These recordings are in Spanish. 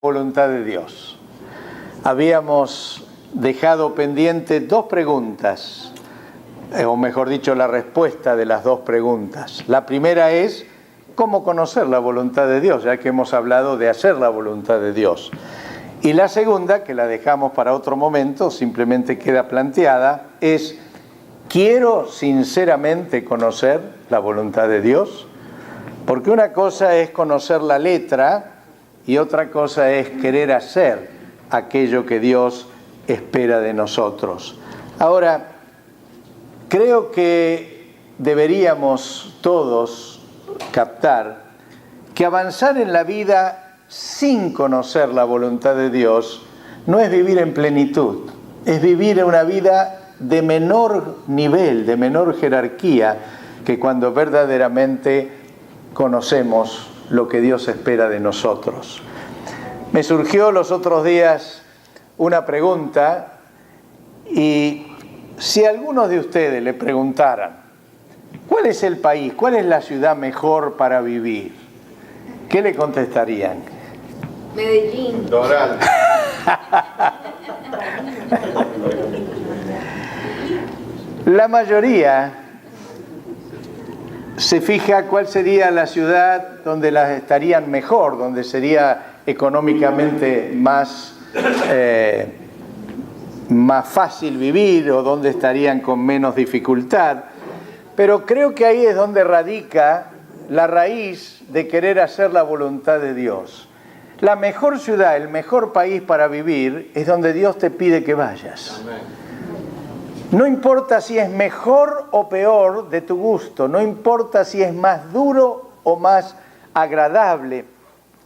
Voluntad de Dios. Habíamos dejado pendiente dos preguntas, o mejor dicho, la respuesta de las dos preguntas. La primera es, ¿cómo conocer la voluntad de Dios? Ya que hemos hablado de hacer la voluntad de Dios. Y la segunda, que la dejamos para otro momento, simplemente queda planteada, es, ¿quiero sinceramente conocer la voluntad de Dios? Porque una cosa es conocer la letra, y otra cosa es querer hacer aquello que Dios espera de nosotros. Ahora, creo que deberíamos todos captar que avanzar en la vida sin conocer la voluntad de Dios no es vivir en plenitud, es vivir una vida de menor nivel, de menor jerarquía, que cuando verdaderamente conocemos lo que Dios espera de nosotros. Me surgió los otros días una pregunta, y si algunos de ustedes le preguntaran, ¿cuál es el país, cuál es la ciudad mejor para vivir? ¿Qué le contestarían? Medellín. Doral. La mayoría se fija cuál sería la ciudad donde las estarían mejor, donde sería económicamente más fácil vivir o donde estarían con menos dificultad. Pero creo que ahí es donde radica la raíz de querer hacer la voluntad de Dios. La mejor ciudad, el mejor país para vivir es donde Dios te pide que vayas. Amén. No importa si es mejor o peor de tu gusto, no importa si es más duro o más agradable,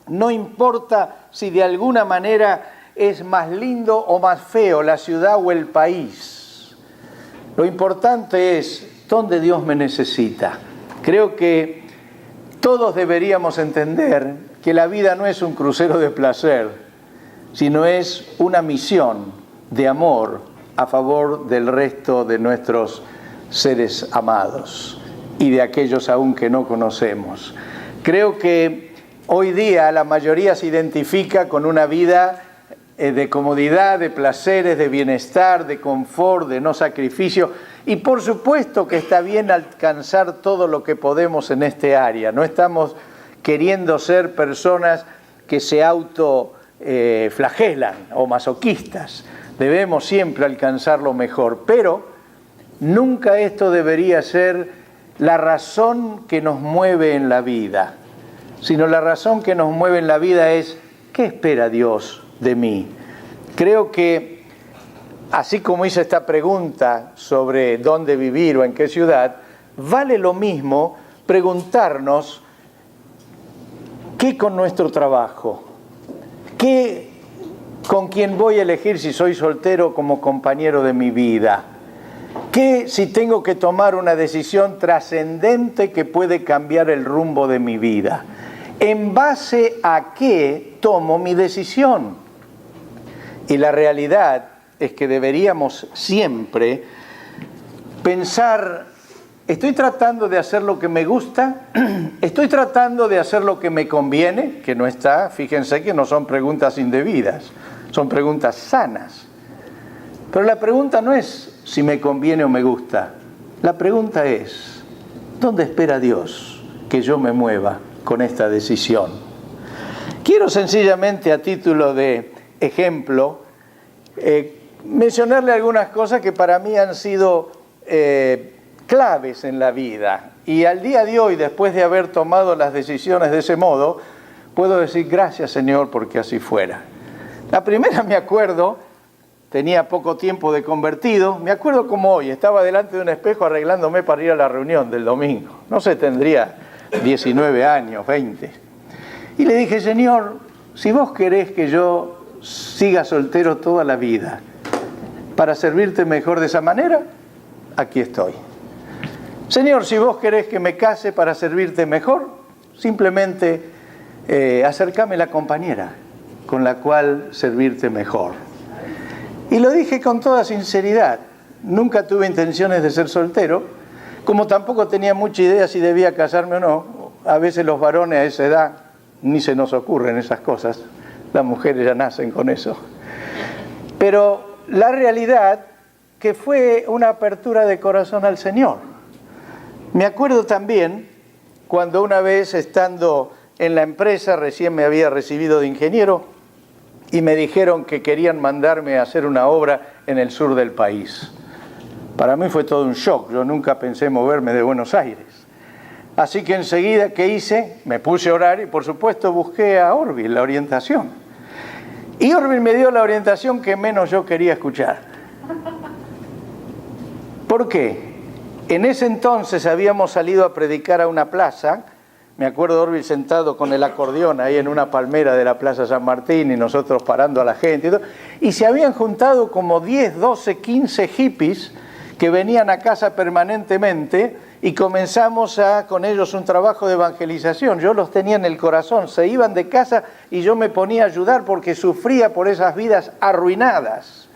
no importa si de alguna manera es más lindo o más feo la ciudad o el país. Lo importante es dónde Dios me necesita. Creo que todos deberíamos entender que la vida no es un crucero de placer, sino es una misión de amor a favor del resto de nuestros seres amados y de aquellos aún que no conocemos. Creo que hoy día la mayoría se identifica con una vida de comodidad, de placeres, de bienestar, de confort, de no sacrificio, y por supuesto que está bien alcanzar todo lo que podemos en este área. No estamos queriendo ser personas que se flagelan o masoquistas. Debemos siempre alcanzar lo mejor, pero nunca esto debería ser la razón que nos mueve en la vida, sino la razón que nos mueve en la vida es, ¿qué espera Dios de mí? Creo que, así como hice esta pregunta sobre dónde vivir o en qué ciudad, vale lo mismo preguntarnos, ¿qué con nuestro trabajo? ¿Qué con quién voy a elegir si soy soltero como compañero de mi vida? ¿Qué si tengo que tomar una decisión trascendente que puede cambiar el rumbo de mi vida? ¿En base a qué tomo mi decisión? Y la realidad es que deberíamos siempre pensar, ¿estoy tratando de hacer lo que me gusta? ¿Estoy tratando de hacer lo que me conviene? Que no está, fíjense que no son preguntas indebidas, son preguntas sanas. Pero la pregunta no es si me conviene o me gusta. La pregunta es, ¿dónde espera Dios que yo me mueva con esta decisión? Quiero sencillamente, a título de ejemplo, mencionarle algunas cosas que para mí han sido claves en la vida. Y al día de hoy, después de haber tomado las decisiones de ese modo, puedo decir gracias, Señor, porque así fuera. La primera, me acuerdo, tenía poco tiempo de convertido, me acuerdo como hoy, estaba delante de un espejo arreglándome para ir a la reunión del domingo. No sé, tendría 19 años, 20. Y le dije, Señor, si vos querés que yo siga soltero toda la vida para servirte mejor de esa manera, aquí estoy. Señor, si vos querés que me case para servirte mejor, simplemente acércame la compañera con la cual servirte mejor. Y lo dije con toda sinceridad. Nunca tuve intenciones de ser soltero, como tampoco tenía mucha idea si debía casarme o no. A veces los varones a esa edad ni se nos ocurren esas cosas. Las mujeres ya nacen con eso. Pero la realidad que fue una apertura de corazón al Señor. Me acuerdo también cuando una vez estando en la empresa, recién me había recibido de ingeniero, y me dijeron que querían mandarme a hacer una obra en el sur del país. Para mí fue todo un shock, yo nunca pensé moverme de Buenos Aires. Así que enseguida, ¿qué hice? Me puse a orar y por supuesto busqué a Orville, la orientación. Y Orville me dio la orientación que menos yo quería escuchar. ¿Por qué? En ese entonces habíamos salido a predicar a una plaza. Me acuerdo de Orville sentado con el acordeón ahí en una palmera de la Plaza San Martín y nosotros parando a la gente. Y se habían juntado como 10, 12, 15 hippies que venían a casa permanentemente y comenzamos con ellos un trabajo de evangelización. Yo los tenía en el corazón, se iban de casa y yo me ponía a ayudar porque sufría por esas vidas arruinadas.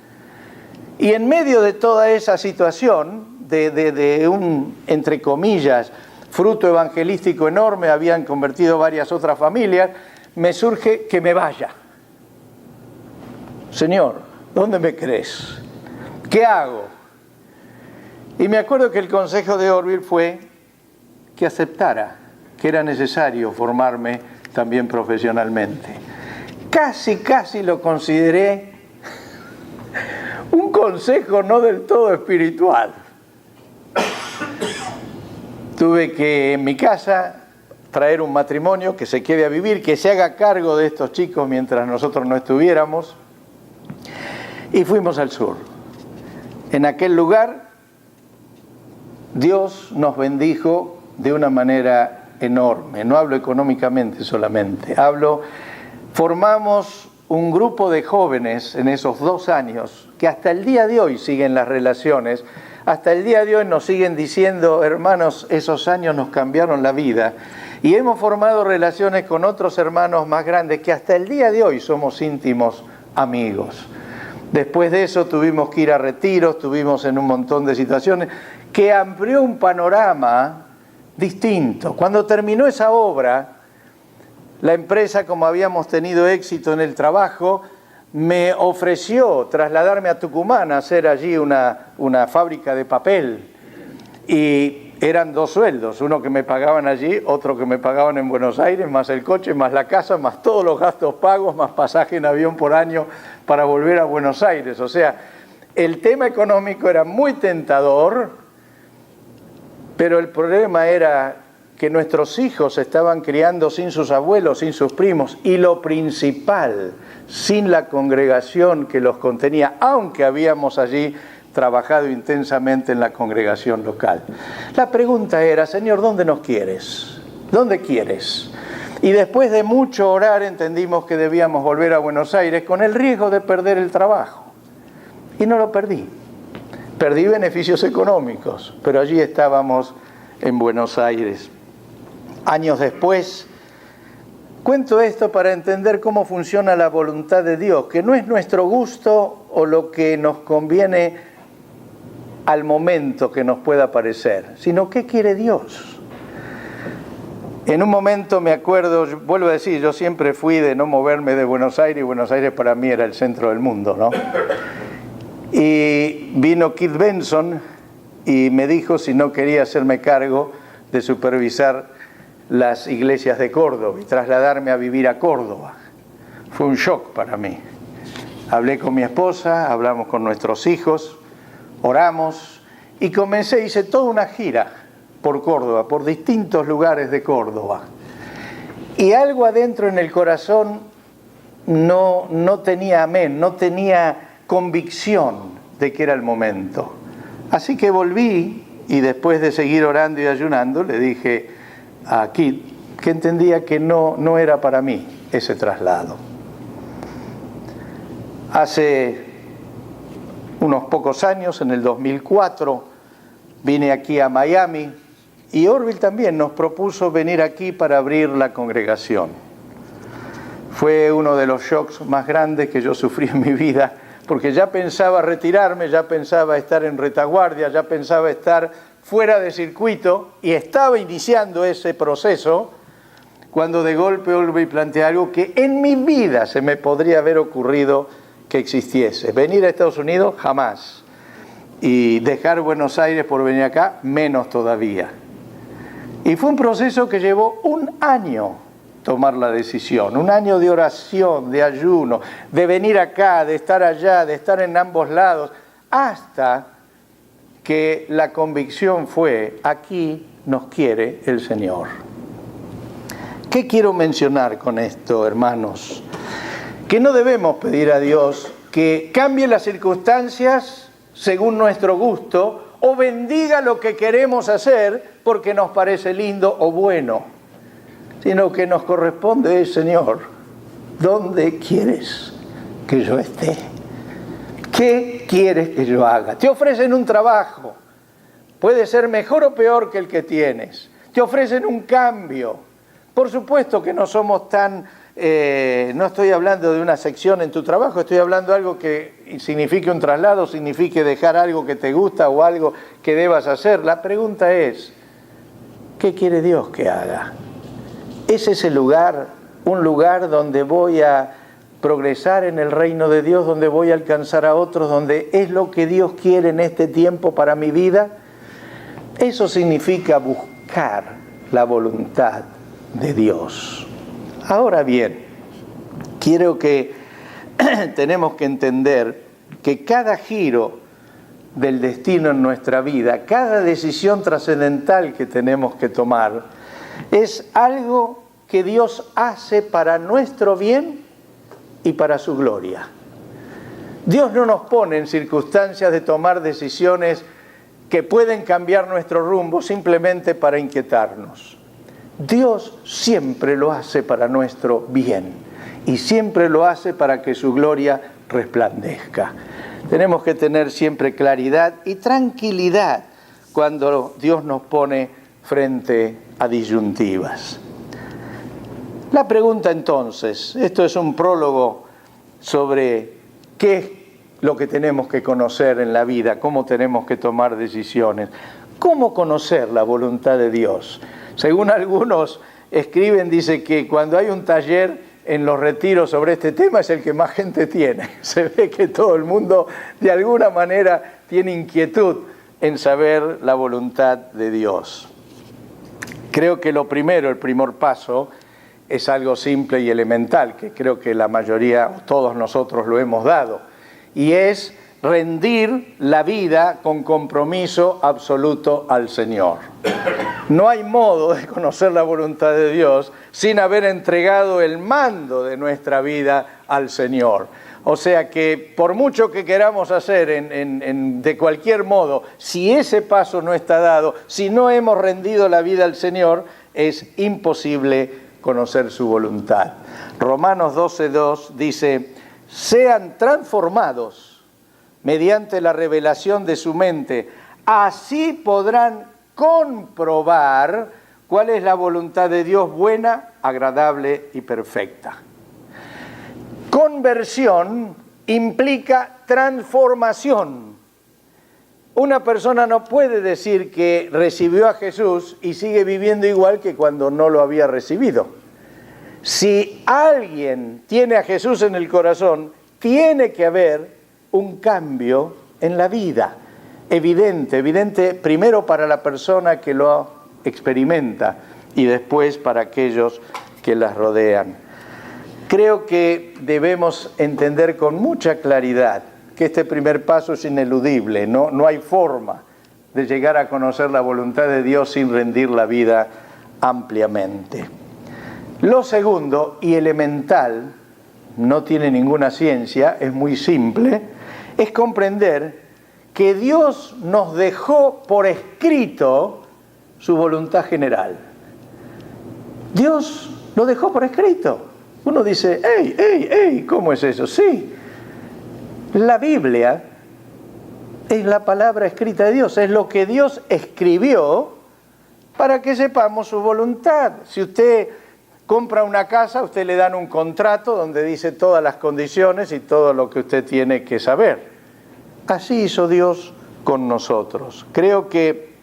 Y en medio de toda esa situación, de un, entre comillas, fruto evangelístico enorme, habían convertido varias otras familias, me surge que me vaya. Señor, ¿dónde me crees? ¿Qué hago? Y me acuerdo que el consejo de Orville fue que aceptara que era necesario formarme también profesionalmente. Casi lo consideré un consejo no del todo espiritual. Tuve que en mi casa traer un matrimonio que se quede a vivir, que se haga cargo de estos chicos mientras nosotros no estuviéramos. Y fuimos al sur. En aquel lugar Dios nos bendijo de una manera enorme. No hablo económicamente solamente, formamos un grupo de jóvenes en esos 2 años que hasta el día de hoy siguen las relaciones. Hasta el día de hoy nos siguen diciendo, hermanos, esos años nos cambiaron la vida. Y hemos formado relaciones con otros hermanos más grandes que hasta el día de hoy somos íntimos amigos. Después de eso tuvimos que ir a retiros, estuvimos en un montón de situaciones que amplió un panorama distinto. Cuando terminó esa obra, la empresa, como habíamos tenido éxito en el trabajo, me ofreció trasladarme a Tucumán a hacer allí una fábrica de papel. Y eran 2 sueldos, uno que me pagaban allí, otro que me pagaban en Buenos Aires, más el coche, más la casa, más todos los gastos pagos, más pasaje en avión por año para volver a Buenos Aires. O sea, el tema económico era muy tentador, pero el problema era que nuestros hijos se estaban criando sin sus abuelos, sin sus primos, y lo principal, sin la congregación que los contenía, aunque habíamos allí trabajado intensamente en la congregación local. La pregunta era, Señor, ¿dónde nos quieres? ¿Dónde quieres? Y después de mucho orar entendimos que debíamos volver a Buenos Aires con el riesgo de perder el trabajo. Y no lo perdí. Perdí beneficios económicos, pero allí estábamos en Buenos Aires. Años después, cuento esto para entender cómo funciona la voluntad de Dios, que no es nuestro gusto o lo que nos conviene al momento que nos pueda parecer, sino qué quiere Dios. En un momento me acuerdo, vuelvo a decir, yo siempre fui de no moverme de Buenos Aires, y Buenos Aires para mí era el centro del mundo, ¿no? Y vino Keith Benson y me dijo si no quería hacerme cargo de supervisar las iglesias de Córdoba y trasladarme a vivir a Córdoba. Fue un shock para mí. Hablé con mi esposa, hablamos con nuestros hijos, oramos y hice toda una gira por Córdoba, por distintos lugares de Córdoba. Y algo adentro en el corazón no tenía amén, no tenía convicción de que era el momento. Así que volví y después de seguir orando y ayunando le dije a Kit que entendía que no era para mí ese traslado. Hace unos pocos años, en el 2004, vine aquí a Miami y Orville también nos propuso venir aquí para abrir la congregación. Fue uno de los shocks más grandes que yo sufrí en mi vida, porque ya pensaba retirarme, ya pensaba estar en retaguardia, ya pensaba estar fuera de circuito y estaba iniciando ese proceso cuando de golpe Olvi plantea algo que en mi vida se me podría haber ocurrido que existiese. Venir a Estados Unidos, jamás. Y dejar Buenos Aires por venir acá, menos todavía. Y fue un proceso que llevó un año tomar la decisión, un año de oración, de ayuno, de venir acá, de estar allá, de estar en ambos lados, hasta que la convicción fue: aquí nos quiere el Señor. ¿Qué quiero mencionar con esto, hermanos? Que no debemos pedir a Dios que cambie las circunstancias según nuestro gusto o bendiga lo que queremos hacer porque nos parece lindo o bueno, sino que nos corresponde: Señor, ¿dónde quieres que yo esté? ¿Qué quieres que yo haga? Te ofrecen un trabajo, puede ser mejor o peor que el que tienes. Te ofrecen un cambio. Por supuesto que no somos tan... no estoy hablando de una sección en tu trabajo, estoy hablando de algo que signifique un traslado, signifique dejar algo que te gusta o algo que debas hacer. La pregunta es: ¿qué quiere Dios que haga? ¿Es ese lugar un lugar donde voy a progresar en el reino de Dios, donde voy a alcanzar a otros, donde es lo que Dios quiere en este tiempo para mi vida? Eso significa buscar la voluntad de Dios. Ahora bien, quiero que tenemos que entender que cada giro del destino en nuestra vida, cada decisión trascendental que tenemos que tomar, es algo que Dios hace para nuestro bien y para su gloria. Dios no nos pone en circunstancias de tomar decisiones que pueden cambiar nuestro rumbo simplemente para inquietarnos. Dios siempre lo hace para nuestro bien y siempre lo hace para que su gloria resplandezca. Tenemos que tener siempre claridad y tranquilidad cuando Dios nos pone frente a disyuntivas. La pregunta entonces, esto es un prólogo sobre qué es lo que tenemos que conocer en la vida, cómo tenemos que tomar decisiones, cómo conocer la voluntad de Dios. Según algunos escriben, dice que cuando hay un taller en los retiros sobre este tema es el que más gente tiene. Se ve que todo el mundo de alguna manera tiene inquietud en saber la voluntad de Dios. Creo que lo primero, el primer paso, es algo simple y elemental, que creo que la mayoría, todos nosotros lo hemos dado, y es rendir la vida con compromiso absoluto al Señor. No hay modo de conocer la voluntad de Dios sin haber entregado el mando de nuestra vida al Señor. O sea que por mucho que queramos hacer de cualquier modo, si ese paso no está dado, si no hemos rendido la vida al Señor, es imposible conocer su voluntad. Romanos 12:2 dice: sean transformados mediante la revelación de su mente, así podrán comprobar cuál es la voluntad de Dios buena, agradable y perfecta. Conversión implica transformación. Una persona no puede decir que recibió a Jesús y sigue viviendo igual que cuando no lo había recibido. Si alguien tiene a Jesús en el corazón, tiene que haber un cambio en la vida. Evidente primero para la persona que lo experimenta y después para aquellos que las rodean. Creo que debemos entender con mucha claridad que este primer paso es ineludible, no hay forma de llegar a conocer la voluntad de Dios sin rendir la vida ampliamente. Lo segundo y elemental, no tiene ninguna ciencia, es muy simple, es comprender que Dios nos dejó por escrito su voluntad general. Dios lo dejó por escrito. Uno dice: ¡Ey! ¿Cómo es eso? Sí, la Biblia es la palabra escrita de Dios, es lo que Dios escribió para que sepamos su voluntad. Si usted compra una casa, a usted le dan un contrato donde dice todas las condiciones y todo lo que usted tiene que saber. Así hizo Dios con nosotros. Creo que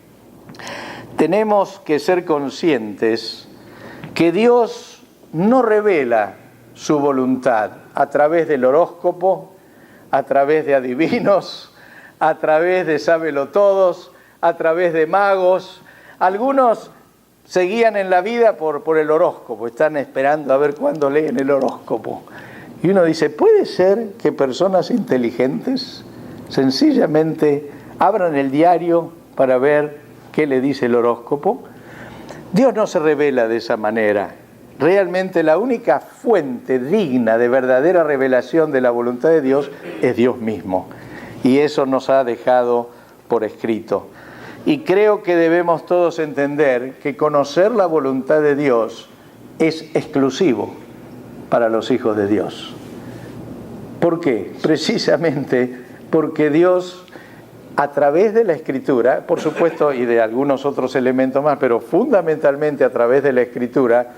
tenemos que ser conscientes que Dios no revela su voluntad a través del horóscopo, a través de adivinos, a través de sábelotodos, a través de magos. Algunos se guían en la vida por el horóscopo, están esperando a ver cuándo leen el horóscopo. Y uno dice, ¿puede ser que personas inteligentes sencillamente abran el diario para ver qué le dice el horóscopo? Dios no se revela de esa manera. Realmente la única fuente digna de verdadera revelación de la voluntad de Dios es Dios mismo. Y eso nos ha dejado por escrito. Y creo que debemos todos entender que conocer la voluntad de Dios es exclusivo para los hijos de Dios. ¿Por qué? Precisamente porque Dios, a través de la Escritura, por supuesto, y de algunos otros elementos más, pero fundamentalmente a través de la Escritura,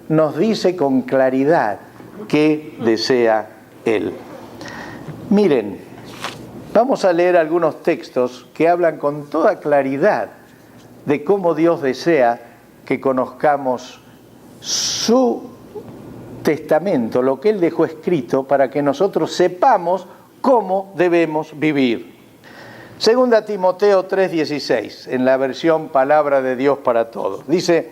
nos dice con claridad qué desea Él. Miren, vamos a leer algunos textos que hablan con toda claridad de cómo Dios desea que conozcamos su testamento, lo que Él dejó escrito, para que nosotros sepamos cómo debemos vivir. Segunda Timoteo 3:16, en la versión Palabra de Dios para Todos. Dice,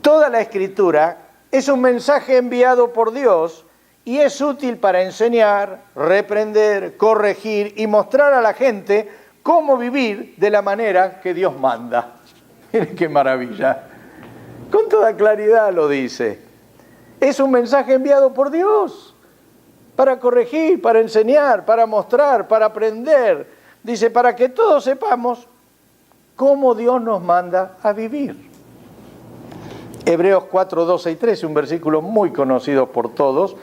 toda la Escritura es un mensaje enviado por Dios y es útil para enseñar, reprender, corregir y mostrar a la gente cómo vivir de la manera que Dios manda. Miren qué maravilla. Con toda claridad lo dice. Es un mensaje enviado por Dios para corregir, para enseñar, para mostrar, para aprender. Dice, para que todos sepamos cómo Dios nos manda a vivir. Hebreos 4, 12 y 13, un versículo muy conocido por todos,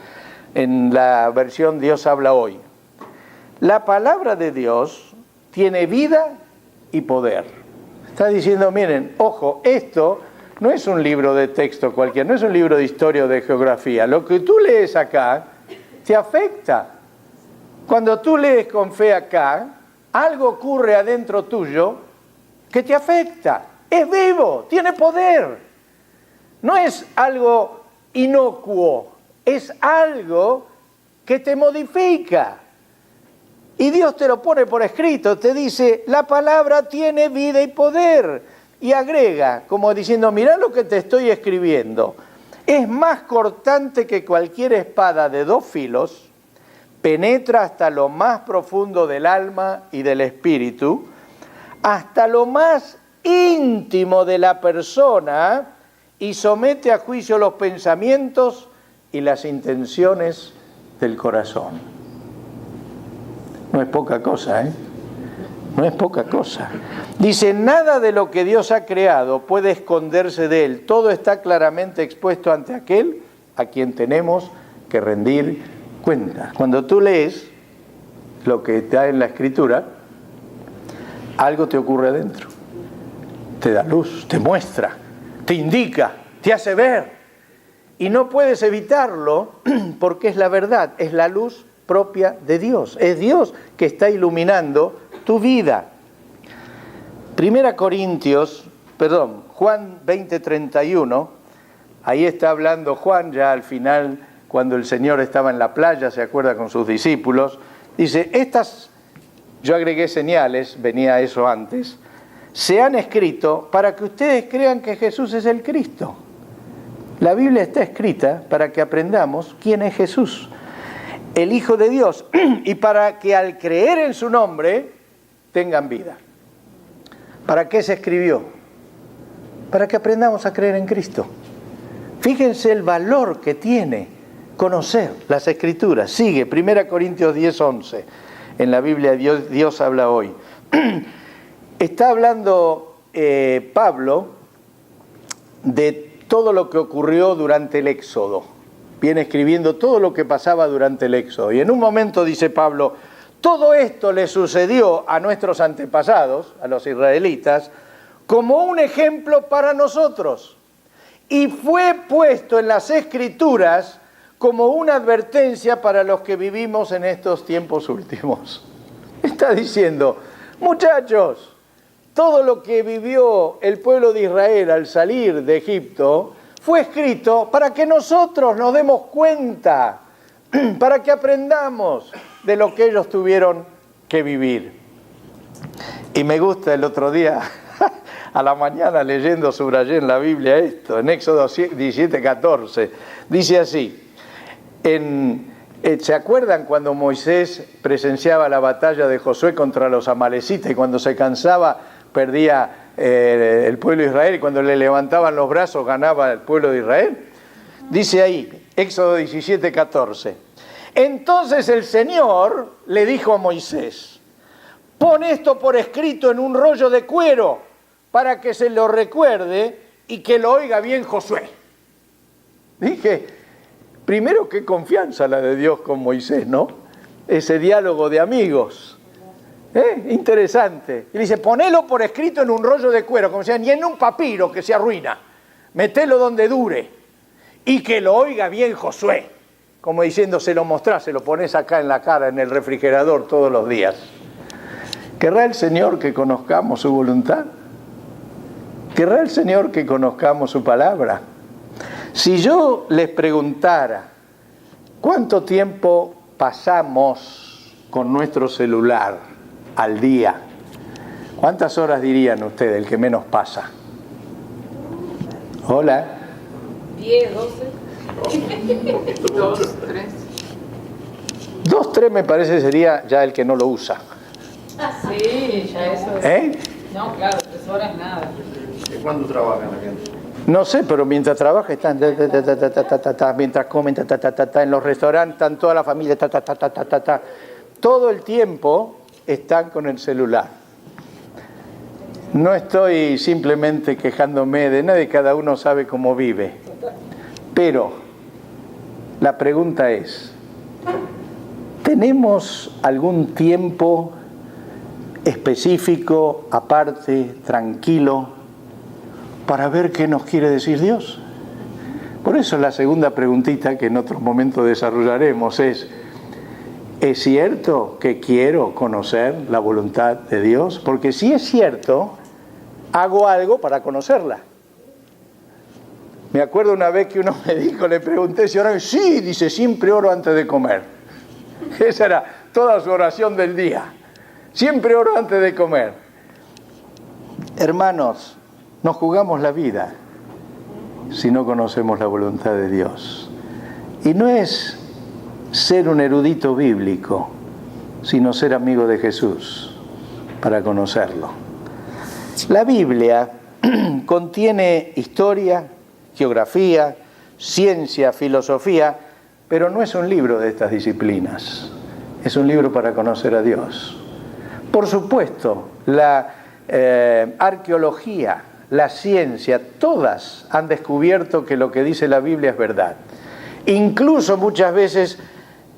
en la versión Dios habla hoy. La palabra de Dios tiene vida y poder. Está diciendo, miren, ojo, esto no es un libro de texto cualquiera, no es un libro de historia o de geografía. Lo que tú lees acá te afecta. Cuando tú lees con fe acá, algo ocurre adentro tuyo que te afecta. Es vivo, tiene poder. No es algo inocuo, es algo que te modifica. Y Dios te lo pone por escrito, te dice, la palabra tiene vida y poder. Y agrega, como diciendo, mirá lo que te estoy escribiendo. Es más cortante que cualquier espada de 2 filos, penetra hasta lo más profundo del alma y del espíritu, hasta lo más íntimo de la persona, y somete a juicio los pensamientos y las intenciones del corazón. No es poca cosa, ¿eh? No es poca cosa. Dice, nada de lo que Dios ha creado puede esconderse de Él. Todo está claramente expuesto ante aquel a quien tenemos que rendir cuenta. Cuando tú lees lo que está en la Escritura, algo te ocurre adentro. Te da luz, te muestra, te indica, te hace ver. Y no puedes evitarlo porque es la verdad, es la luz propia de Dios. Es Dios que está iluminando tu vida. Juan 20:31, ahí está hablando Juan ya al final, cuando el Señor estaba en la playa, se acuerda, con sus discípulos. Dice, yo agregué señales, venía eso antes, se han escrito para que ustedes crean que Jesús es el Cristo. La Biblia está escrita para que aprendamos quién es Jesús, el Hijo de Dios, y para que al creer en su nombre tengan vida. ¿Para qué se escribió? Para que aprendamos a creer en Cristo. Fíjense el valor que tiene conocer las Escrituras. Sigue, 1 Corintios 10:11, en la Biblia Dios habla hoy. Está hablando Pablo de todo lo que ocurrió durante el Éxodo. Viene escribiendo todo lo que pasaba durante el Éxodo. Y en un momento dice Pablo, todo esto le sucedió a nuestros antepasados, a los israelitas, como un ejemplo para nosotros. Y fue puesto en las Escrituras como una advertencia para los que vivimos en estos tiempos últimos. Está diciendo, muchachos, todo lo que vivió el pueblo de Israel al salir de Egipto fue escrito para que nosotros nos demos cuenta, para que aprendamos de lo que ellos tuvieron que vivir. Y me gusta el otro día, a la mañana leyendo, subrayé en la Biblia esto, en Éxodo 17:14, dice así, ¿se acuerdan cuando Moisés presenciaba la batalla de Josué contra los amalecitas y cuando se cansaba perdía el pueblo de Israel y cuando le levantaban los brazos ganaba el pueblo de Israel? Dice ahí, Éxodo 17:14, entonces el Señor le dijo a Moisés, pon esto por escrito en un rollo de cuero para que se lo recuerde y que lo oiga bien Josué. Dije, primero qué confianza la de Dios con Moisés, ¿no? Ese diálogo de amigos. Interesante. Y dice, ponelo por escrito en un rollo de cuero, como sea, ni en un papiro que se arruina. Metelo donde dure. Y que lo oiga bien Josué. Como diciendo, se lo mostrás, se lo pones acá en la cara, en el refrigerador todos los días. ¿Querrá el Señor que conozcamos su voluntad? ¿Querrá el Señor que conozcamos su palabra? Si yo les preguntara, ¿cuánto tiempo pasamos con nuestro celular al día? ¿Cuántas horas dirían ustedes, el que menos pasa? Hola. 10, 12. 2, 3. 2, 3 me parece sería ya el que no lo usa. Sí, ya eso es. No, claro, 3 horas nada. ¿Cuándo trabajan la gente? No sé, pero mientras trabaja están, mientras comen, en los restaurantes están toda la familia, todo el tiempo están con el celular. No estoy simplemente quejándome de nadie, cada uno sabe cómo vive. Pero la pregunta es, ¿tenemos algún tiempo específico, aparte, tranquilo, para ver qué nos quiere decir Dios? Por eso la segunda preguntita que en otro momento desarrollaremos ¿es cierto que quiero conocer la voluntad de Dios? Porque si es cierto, hago algo para conocerla. Me acuerdo una vez que uno me dijo, le pregunté si oraba, sí, dice, siempre oro antes de comer. Esa era toda su oración del día. Siempre oro antes de comer. Hermanos, nos jugamos la vida si no conocemos la voluntad de Dios. Y no es ser un erudito bíblico, sino ser amigo de Jesús para conocerlo. La Biblia contiene historia, geografía, ciencia, filosofía, pero no es un libro de estas disciplinas. Es un libro para conocer a Dios. Por supuesto, la arqueología, la ciencia, todas han descubierto que lo que dice la Biblia es verdad. Incluso muchas veces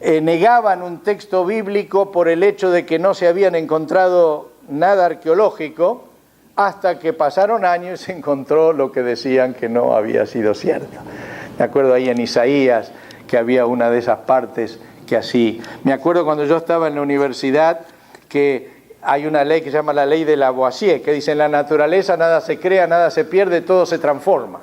negaban un texto bíblico por el hecho de que no se habían encontrado nada arqueológico, hasta que pasaron años y se encontró lo que decían que no había sido cierto. Me acuerdo ahí en Isaías que había una de esas partes que así. Me acuerdo cuando yo estaba en la universidad que hay una ley que se llama la ley de Lavoisier, que dice en la naturaleza nada se crea, nada se pierde, todo se transforma.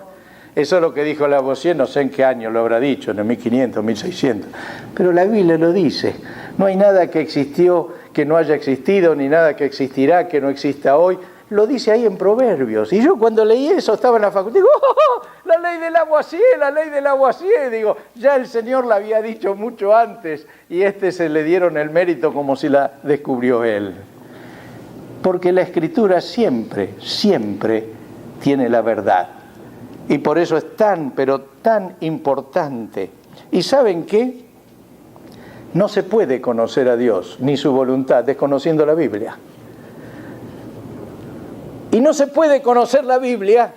Eso es lo que dijo Lavoisier, no sé en qué año lo habrá dicho, en el 1500, 1600. Pero la Biblia lo dice. No hay nada que existió que no haya existido, ni nada que existirá que no exista hoy. Lo dice ahí en Proverbios. Y yo cuando leí eso estaba en la facultad, digo, ¡oh, la ley de Lavoisier, la ley de Lavoisier! Digo, ya el Señor la había dicho mucho antes y se le dieron el mérito como si la descubrió Él. Porque la Escritura siempre, siempre tiene la verdad. Y por eso es tan, pero tan importante. ¿Y saben qué? No se puede conocer a Dios ni su voluntad desconociendo la Biblia. Y no se puede conocer la Biblia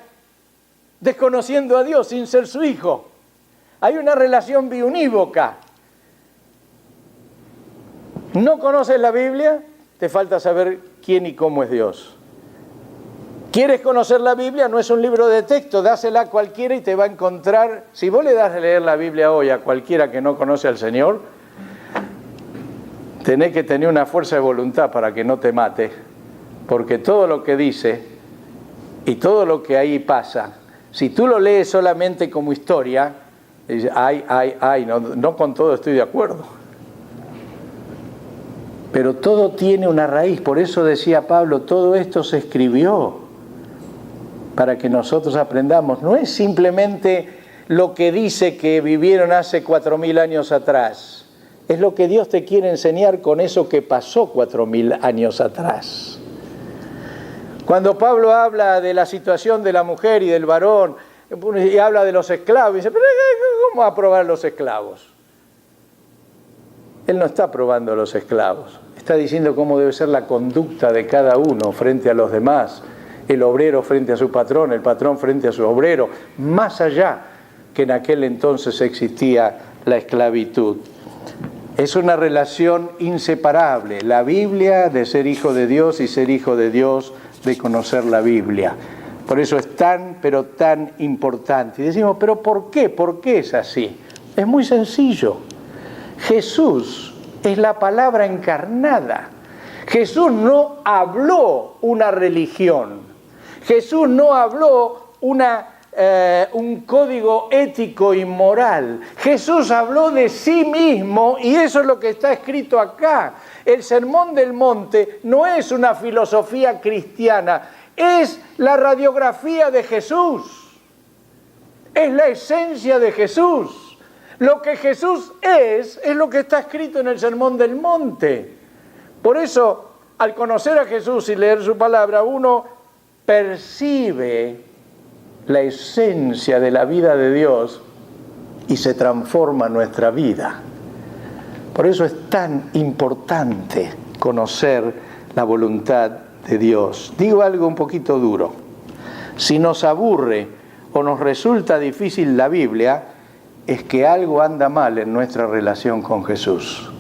desconociendo a Dios sin ser su hijo. Hay una relación biunívoca. ¿No conoces la Biblia? Te falta saber quién y cómo es Dios. ¿Quieres conocer la Biblia? No es un libro de texto, dásela a cualquiera y te va a encontrar. Si vos le das a leer la Biblia hoy a cualquiera que no conoce al Señor, tenés que tener una fuerza de voluntad para que no te mate, porque todo lo que dice y todo lo que ahí pasa Si tú lo lees solamente como historia, dices, no con todo estoy de acuerdo. Pero todo tiene una raíz, por eso decía Pablo, todo esto se escribió para que nosotros aprendamos. No es simplemente lo que dice que vivieron hace 4.000 años atrás, es lo que Dios te quiere enseñar con eso que pasó 4.000 años atrás. Cuando Pablo habla de la situación de la mujer y del varón, y habla de los esclavos, dice, pero ¿cómo va a probar los esclavos? Él no está probando a los esclavos, está diciendo cómo debe ser la conducta de cada uno frente a los demás, el obrero frente a su patrón, el patrón frente a su obrero, más allá que en aquel entonces existía la esclavitud. Es una relación inseparable, la Biblia de ser hijo de Dios y ser hijo de Dios de conocer la Biblia. Por eso es tan, pero tan importante. Y decimos, ¿pero por qué? ¿Por qué es así? Es muy sencillo. Jesús es la palabra encarnada. Jesús no habló una religión. Jesús no habló un código ético y moral. Jesús habló de sí mismo y eso es lo que está escrito acá. El Sermón del Monte no es una filosofía cristiana, es la radiografía de Jesús. Es la esencia de Jesús. Lo que Jesús es lo que está escrito en el Sermón del Monte. Por eso, al conocer a Jesús y leer su palabra, uno percibe la esencia de la vida de Dios y se transforma nuestra vida. Por eso es tan importante conocer la voluntad de Dios. Digo algo un poquito duro. Si nos aburre o nos resulta difícil la Biblia, es que algo anda mal en nuestra relación con Jesús.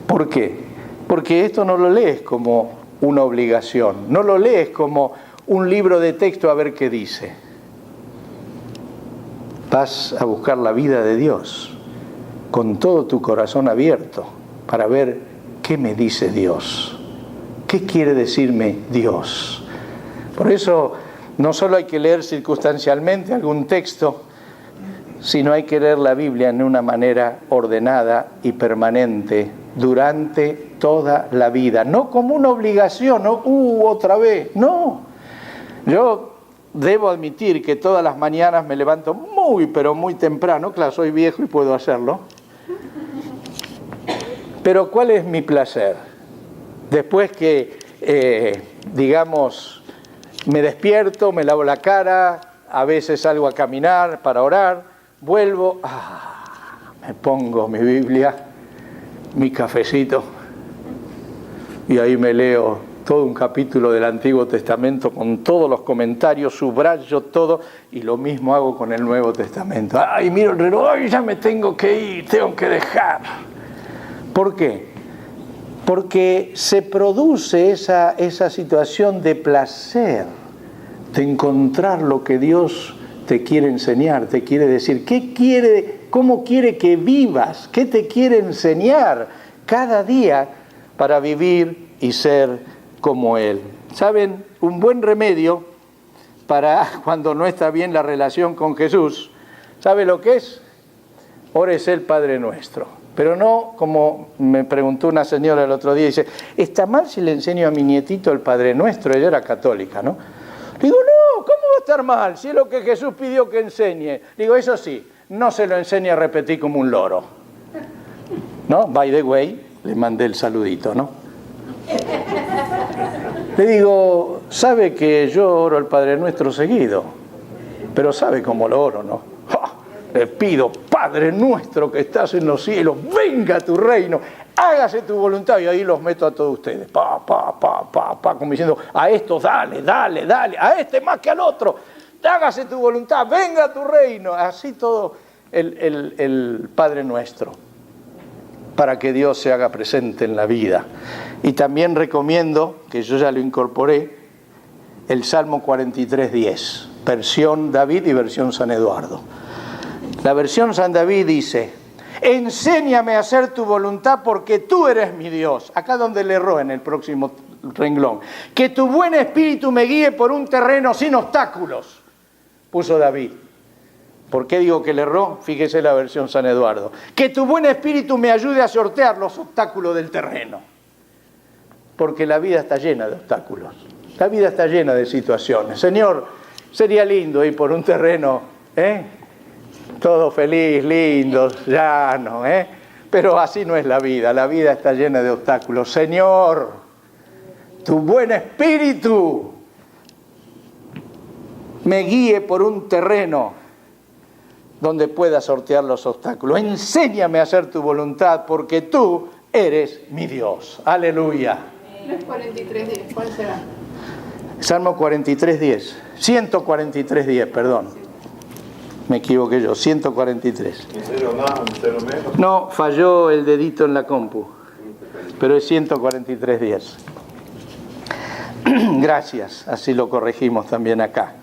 ¿Por qué? Porque esto no lo lees como una obligación, no lo lees como un libro de texto a ver qué dice. Vas a buscar la vida de Dios con todo tu corazón abierto para ver qué me dice Dios, qué quiere decirme Dios. Por eso no solo hay que leer circunstancialmente algún texto, sino hay que leer la Biblia en una manera ordenada y permanente durante toda la vida, no como una obligación, no, otra vez, no. Yo debo admitir que todas las mañanas me levanto muy, pero muy temprano, claro, soy viejo y puedo hacerlo. Pero ¿cuál es mi placer? Después que, me despierto, me lavo la cara, a veces salgo a caminar para orar, vuelvo, me pongo mi Biblia, mi cafecito, y ahí me leo todo un capítulo del Antiguo Testamento con todos los comentarios, subrayo todo, y lo mismo hago con el Nuevo Testamento. ¡Ay, miro el reloj! ¡Ay, ya me tengo que ir! ¡Tengo que dejar! ¿Por qué? Porque se produce esa situación de placer, de encontrar lo que Dios te quiere enseñar, te quiere decir. ¿Cómo quiere que vivas? ¿Qué te quiere enseñar cada día para vivir y ser como Él? ¿Saben? Un buen remedio para cuando no está bien la relación con Jesús, ¿sabe lo que es? Órese el Padre Nuestro. Pero no como me preguntó una señora el otro día, dice, ¿está mal si le enseño a mi nietito el Padre Nuestro? Ella era católica, ¿no? Le digo, no, ¿cómo va a estar mal? Si es lo que Jesús pidió que enseñe. Le digo, eso sí, no se lo enseñe a repetir como un loro. ¿No? By the way, le mandé el saludito, ¿no? Le digo, sabe que yo oro el Padre Nuestro seguido, pero sabe cómo lo oro, ¿no? ¡Ja! Le pido, Padre Nuestro que estás en los cielos, venga a tu reino, hágase tu voluntad. Y ahí los meto a todos ustedes, como diciendo, a estos dale, a este más que al otro, hágase tu voluntad, venga a tu reino. Así todo el Padre Nuestro, para que Dios se haga presente en la vida. Y también recomiendo, que yo ya lo incorporé, el Salmo 43:10, versión David y versión San Eduardo. La versión San David dice, enséñame a hacer tu voluntad porque tú eres mi Dios. Acá donde le erró en el próximo renglón. Que tu buen espíritu me guíe por un terreno sin obstáculos. puso David. ¿Por qué digo que le erró? Fíjese la versión San Eduardo. Que tu buen espíritu me ayude a sortear los obstáculos del terreno. Porque la vida está llena de obstáculos. La vida está llena de situaciones. Señor, sería lindo ir por un terreno, todo feliz, lindo, llano, pero así no es la vida. La vida está llena de obstáculos. Señor, tu buen espíritu me guíe por un terreno donde pueda sortear los obstáculos. Enséñame a hacer tu voluntad, porque tú eres mi Dios. Aleluya. Los 43 ¿cuál será? Salmo 43:10. 143:10, perdón. Me equivoqué yo, 143. ¿En serio más? ¿En serio menos? No, falló el dedito en la compu, pero es 143:10. Gracias, así lo corregimos también acá.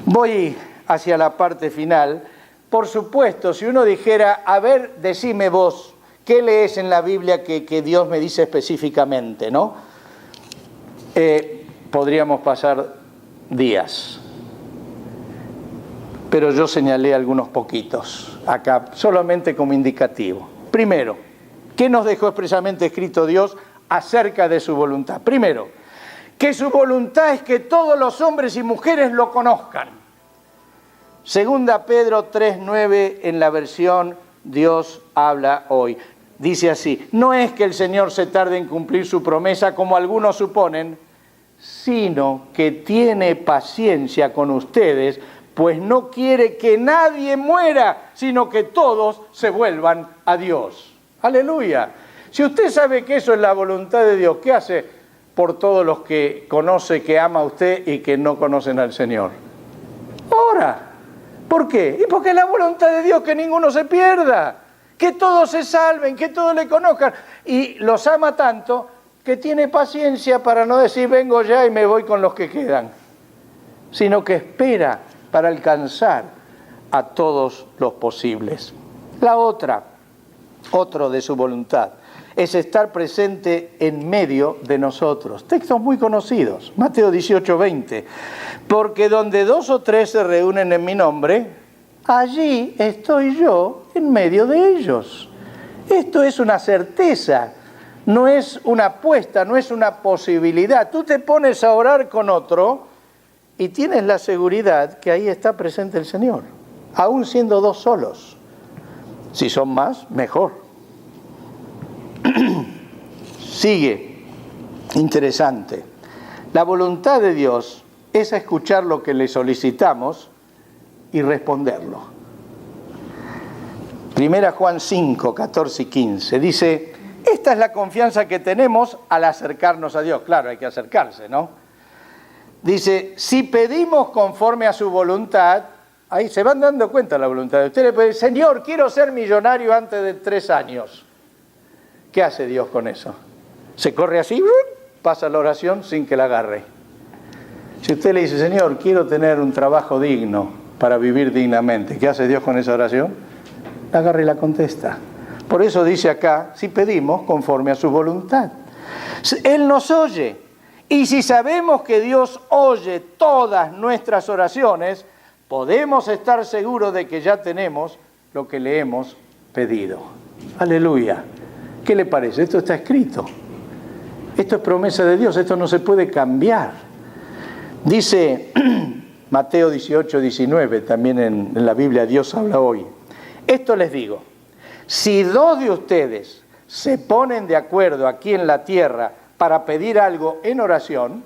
Voy hacia la parte final. Por supuesto, si uno dijera, a ver, decime vos, ¿qué lees en la Biblia que Dios me dice específicamente, no? Podríamos pasar días. Pero yo señalé algunos poquitos acá, solamente como indicativo. Primero, ¿qué nos dejó expresamente escrito Dios acerca de su voluntad? Primero, que su voluntad es que todos los hombres y mujeres lo conozcan. Segunda Pedro 3:9 en la versión Dios habla hoy. Dice así, no es que el Señor se tarde en cumplir su promesa como algunos suponen, sino que tiene paciencia con ustedes, pues no quiere que nadie muera, sino que todos se vuelvan a Dios. ¡Aleluya! Si usted sabe que eso es la voluntad de Dios, ¿qué hace por todos los que conoce, que ama a usted y que no conocen al Señor? Ora. ¿Por qué? Y porque es la voluntad de Dios que ninguno se pierda, que todos se salven, que todos le conozcan. Y los ama tanto que tiene paciencia para no decir vengo ya y me voy con los que quedan, sino que espera para alcanzar a todos los posibles. La otro de su voluntad, es estar presente en medio de nosotros. Textos muy conocidos, Mateo 18:20. Porque donde 2 o 3 se reúnen en mi nombre, allí estoy yo en medio de ellos. Esto es una certeza, no es una apuesta, no es una posibilidad. Tú te pones a orar con otro y tienes la seguridad que ahí está presente el Señor, aún siendo 2 solos. Si son más, mejor. Sigue, interesante. La voluntad de Dios es escuchar lo que le solicitamos y responderlo. 1 Juan 5, 14 y 15 dice, esta es la confianza que tenemos al acercarnos a Dios. Claro, hay que acercarse, ¿no? Dice, si pedimos conforme a su voluntad, ahí se van dando cuenta de la voluntad de usted. Le puede decir, Señor, quiero ser millonario antes de 3 años. ¿Qué hace Dios con eso? Se corre así, pasa la oración sin que la agarre. Si usted le dice, Señor, quiero tener un trabajo digno para vivir dignamente, ¿qué hace Dios con esa oración? La agarra y la contesta. Por eso dice acá, si pedimos conforme a su voluntad. Él nos oye. Y si sabemos que Dios oye todas nuestras oraciones, podemos estar seguros de que ya tenemos lo que le hemos pedido. Aleluya. ¿Qué le parece? Esto está escrito. Esto es promesa de Dios, esto no se puede cambiar. Dice Mateo 18:19, también en la Biblia Dios habla hoy. Esto les digo, si 2 de ustedes se ponen de acuerdo aquí en la tierra para pedir algo en oración,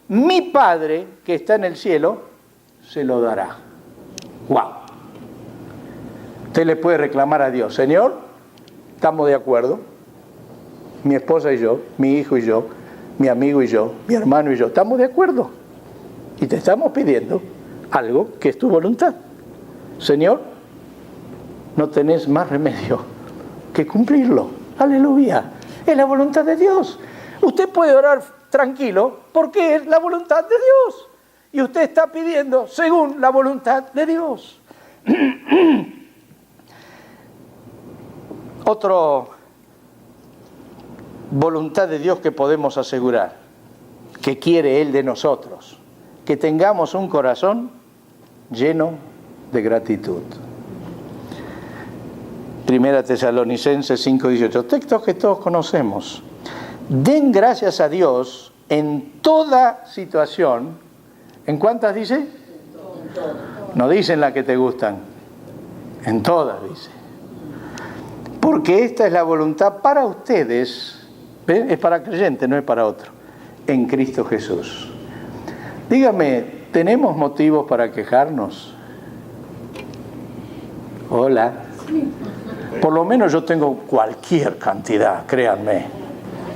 mi Padre que está en el cielo se lo dará. ¡Wow! Usted le puede reclamar a Dios, Señor, estamos de acuerdo, mi esposa y yo, mi hijo y yo, mi amigo y yo, mi hermano y yo, estamos de acuerdo. Y te estamos pidiendo algo que es tu voluntad. Señor, no tenés más remedio que cumplirlo. Aleluya. Es la voluntad de Dios. Usted puede orar tranquilo porque es la voluntad de Dios. Y usted está pidiendo según la voluntad de Dios. Otra voluntad de Dios que podemos asegurar, que quiere Él de nosotros, que tengamos un corazón lleno de gratitud. Primera Tesalonicenses 5:18, textos que todos conocemos. Den gracias a Dios en toda situación. ¿En cuántas dice? En todas. No dicen las que te gustan. En todas dice. Porque esta es la voluntad para ustedes. ¿Ven? Es para creyentes, no es para otro. En Cristo Jesús. Dígame, ¿tenemos motivos para quejarnos? Hola. Por lo menos yo tengo cualquier cantidad, créanme.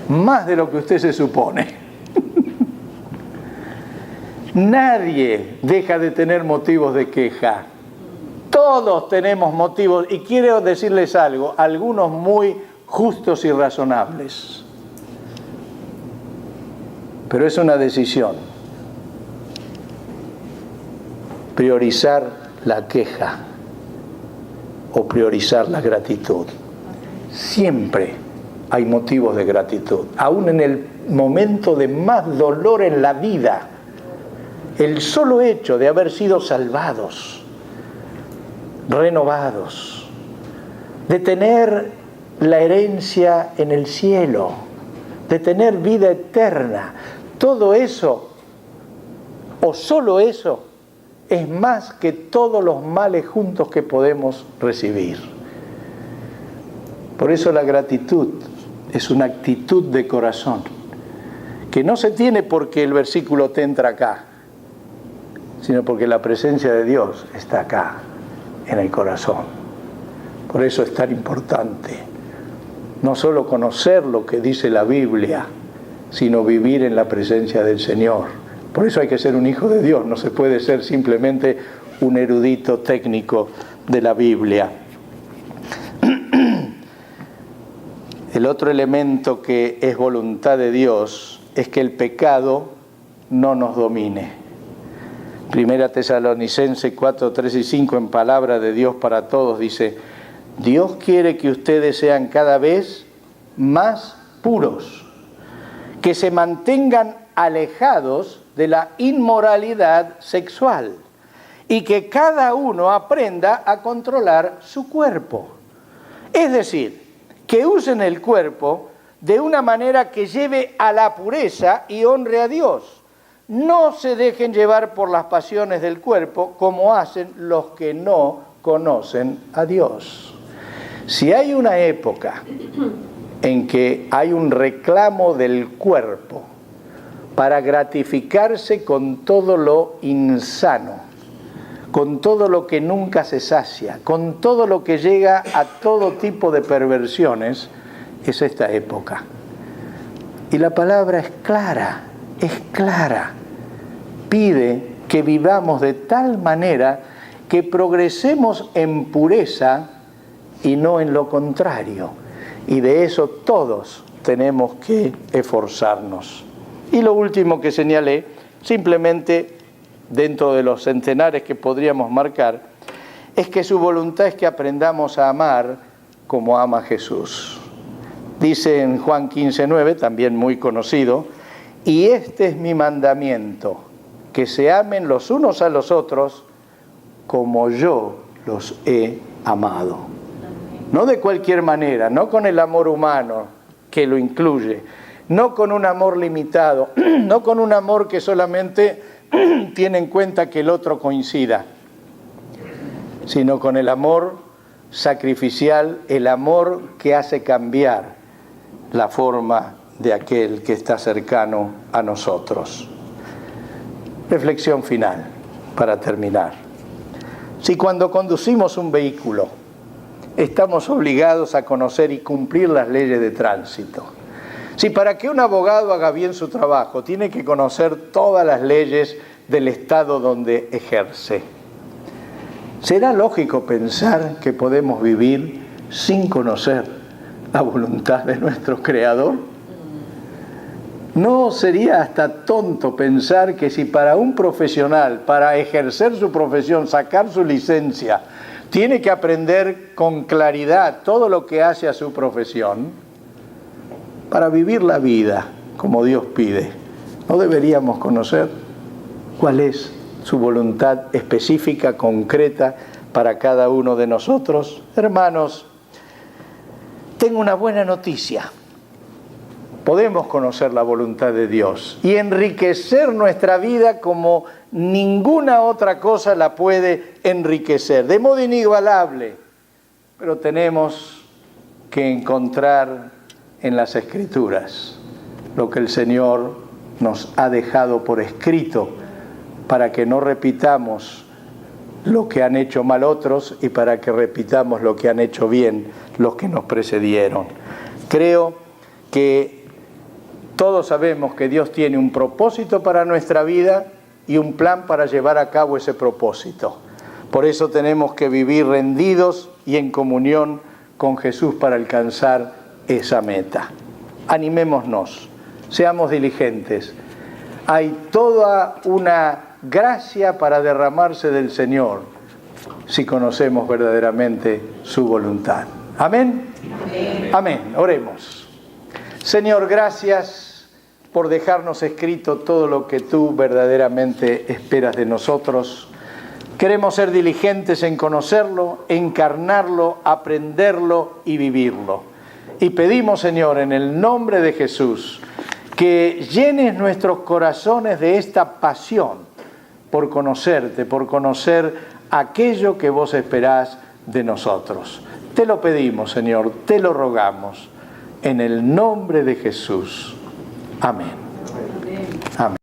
Más de lo que usted se supone. Nadie deja de tener motivos de queja. Todos tenemos motivos, y quiero decirles algo, algunos muy justos y razonables. Pero es una decisión. Priorizar la queja o priorizar la gratitud. Siempre hay motivos de gratitud, aún en el momento de más dolor en la vida. El solo hecho de haber sido salvados, renovados, de tener la herencia en el cielo, de tener vida eterna, todo eso, o solo eso, es más que todos los males juntos que podemos recibir. Por eso la gratitud es una actitud de corazón, que no se tiene porque el versículo te entra acá, sino porque la presencia de Dios está acá, en el corazón. Por eso es tan importante no solo conocer lo que dice la Biblia, sino vivir en la presencia del Señor. Por eso hay que ser un hijo de Dios, no se puede ser simplemente un erudito técnico de la Biblia. El otro elemento que es voluntad de Dios es que el pecado no nos domine. Primera Tesalonicenses 4, 3 y 5 en palabra de Dios para todos dice: Dios quiere que ustedes sean cada vez más puros, que se mantengan alejados de la inmoralidad sexual y que cada uno aprenda a controlar su cuerpo. Es decir, que usen el cuerpo de una manera que lleve a la pureza y honre a Dios. No se dejen llevar por las pasiones del cuerpo como hacen los que no conocen a Dios. Si hay una época en que hay un reclamo del cuerpo para gratificarse con todo lo insano, con todo lo que nunca se sacia, con todo lo que llega a todo tipo de perversiones, es esta época. Y la palabra es clara. Pide que vivamos de tal manera que progresemos en pureza y no en lo contrario. Y de eso todos tenemos que esforzarnos. Y lo último que señalé, simplemente dentro de los centenares que podríamos marcar, es que su voluntad es que aprendamos a amar como ama Jesús. Dice en Juan 15:9, también muy conocido: y este es mi mandamiento, que se amen los unos a los otros como yo los he amado. No de cualquier manera, no con el amor humano que lo incluye, no con un amor limitado, no con un amor que solamente tiene en cuenta que el otro coincida, sino con el amor sacrificial, el amor que hace cambiar la forma de aquel que está cercano a nosotros. Reflexión final, para terminar. Si cuando conducimos un vehículo estamos obligados a conocer y cumplir las leyes de tránsito, si para que un abogado haga bien su trabajo tiene que conocer todas las leyes del estado donde ejerce, ¿será lógico pensar que podemos vivir sin conocer la voluntad de nuestro Creador? ¿No sería hasta tonto pensar que si para un profesional, para ejercer su profesión, sacar su licencia, tiene que aprender con claridad todo lo que hace a su profesión, para vivir la vida como Dios pide, no deberíamos conocer cuál es su voluntad específica, concreta para cada uno de nosotros. Hermanos, tengo una buena noticia. Podemos conocer la voluntad de Dios y enriquecer nuestra vida como ninguna otra cosa la puede enriquecer, de modo inigualable. Pero tenemos que encontrar en las Escrituras lo que el Señor nos ha dejado por escrito para que no repitamos lo que han hecho mal otros y para que repitamos lo que han hecho bien los que nos precedieron. Creo que todos sabemos que Dios tiene un propósito para nuestra vida y un plan para llevar a cabo ese propósito. Por eso tenemos que vivir rendidos y en comunión con Jesús para alcanzar esa meta. Animémonos, seamos diligentes. Hay toda una gracia para derramarse del Señor si conocemos verdaderamente su voluntad. ¿Amén? Amén. Amén. Oremos. Señor, gracias por dejarnos escrito todo lo que tú verdaderamente esperas de nosotros. Queremos ser diligentes en conocerlo, encarnarlo, aprenderlo y vivirlo. Y pedimos, Señor, en el nombre de Jesús, que llenes nuestros corazones de esta pasión por conocerte, por conocer aquello que vos esperás de nosotros. Te lo pedimos, Señor, te lo rogamos, en el nombre de Jesús. Amén. Amén.